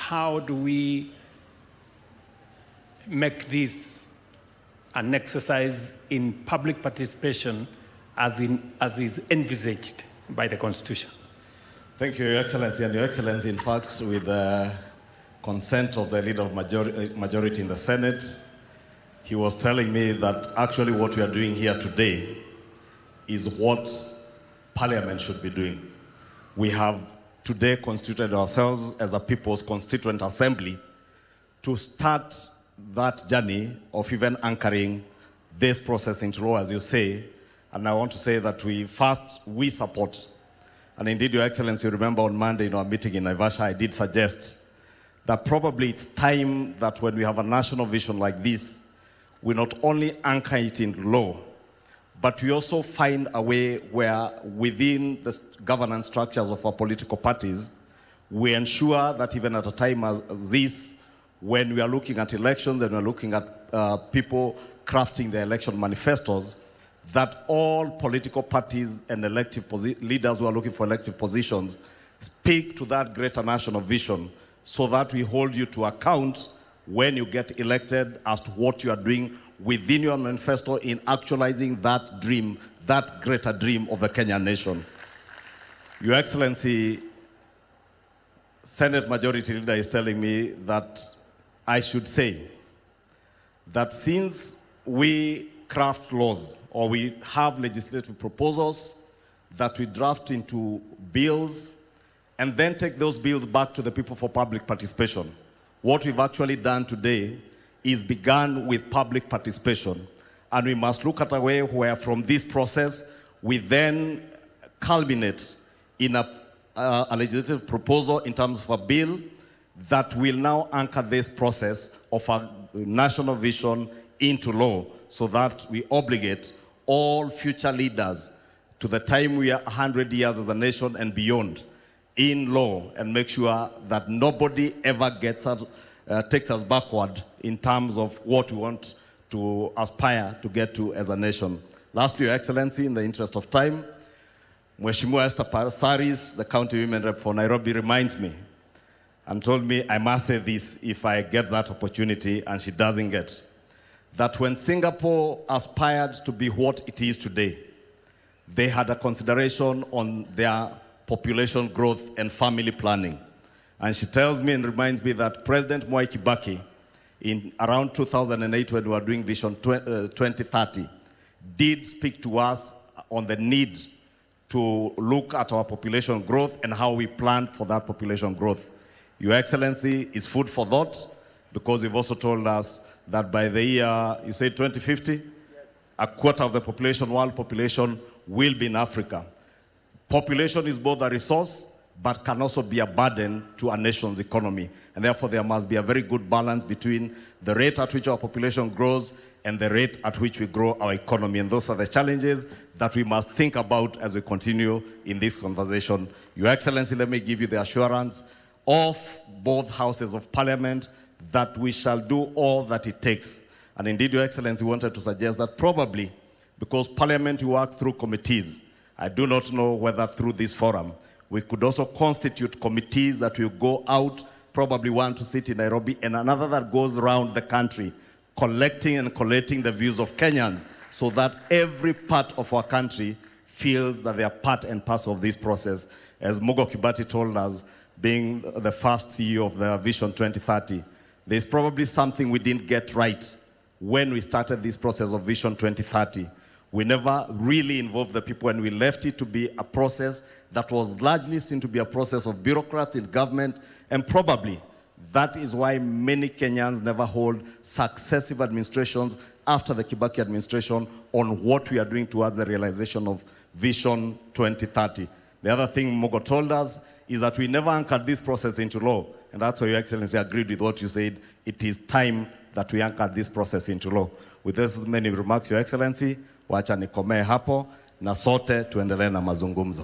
how do we make this an exercise in public participation as is envisaged by the Constitution? Thank you, Your Excellency. And Your Excellency, in fact, with the consent of the leader of majority in the Senate, he was telling me that actually what we are doing here today is what Parliament should be doing. We have today constituted ourselves as a People's Constituent Assembly to start that journey of even anchoring this process into law, as you say. And I want to say that we support. And indeed, Your Excellency, you remember on Monday in our meeting in Naivasha, I did suggest that probably it's time that when we have a national vision like this, we not only anchor it in law, but we also find a way where within the governance structures of our political parties, we ensure that even at a time as this, when we are looking at elections and we're looking at people crafting their election manifestos, that all political parties and elective leaders who are looking for elective positions speak to that greater national vision so that we hold you to account when you get elected as to what you are doing within your manifesto in actualizing that dream, that greater dream of the Kenyan nation. Your Excellency, Senate Majority Leader is telling me that I should say that since we craft laws or we have legislative proposals that we draft into bills and then take those bills back to the people for public participation, what we've actually done today is begun with public participation. And we must look at a way where from this process, we then culminate in a legislative proposal in terms of a bill that will now anchor this process of a national vision into law so that we obligate all future leaders to the time we are 100 years as a nation and beyond in law and make sure that nobody ever takes us backward in terms of what we want to aspire to get to as a nation. Lastly, Your Excellency, in the interest of time, Mheshimiwa Esther Saris, the County Women Rep for Nairobi, reminds me and told me I must say this if I get that opportunity, and she doesn't get, that when Singapore aspired to be what it is today, they had a consideration on their population growth and family planning. And she tells me and reminds me that President Mwai Kibaki, in around 2008 when we were doing Vision 2030, did speak to us on the need to look at our population growth and how we plan for that population growth. Your Excellency is food for thought, because you've also told us that by the year, you say 2050, yes, a quarter of the population, world population, will be in Africa. Population is both a resource, but can also be a burden to a nation's economy. And therefore, there must be a very good balance between the rate at which our population grows and the rate at which we grow our economy. And those are the challenges that we must think about as we continue in this conversation. Your Excellency, let me give you the assurance of both houses of Parliament that we shall do all that it takes. And indeed, Your Excellency, wanted to suggest that probably, because Parliament work through committees, I do not know whether through this forum, we could also constitute committees that will go out, probably one to sit in Nairobi, and another that goes around the country, collecting and collating the views of Kenyans, so that every part of our country feels that they are part and parcel of this process. As Mugo Kibati told us, being the first CEO of the Vision 2030, there's probably something we didn't get right when we started this process of Vision 2030. We never really involved the people, and we left it to be a process that was largely seen to be a process of bureaucrats in government, and probably that is why many Kenyans never hold successive administrations after the Kibaki administration on what we are doing towards the realization of Vision 2030. The other thing Mugo told us is that we never anchored this process into law, and that's why Your Excellency agreed with what you said. It is time that we anchor this process into law. With these many remarks, Your Excellency, wacha nikomee hapo na sote tuendelee na mazungumzo.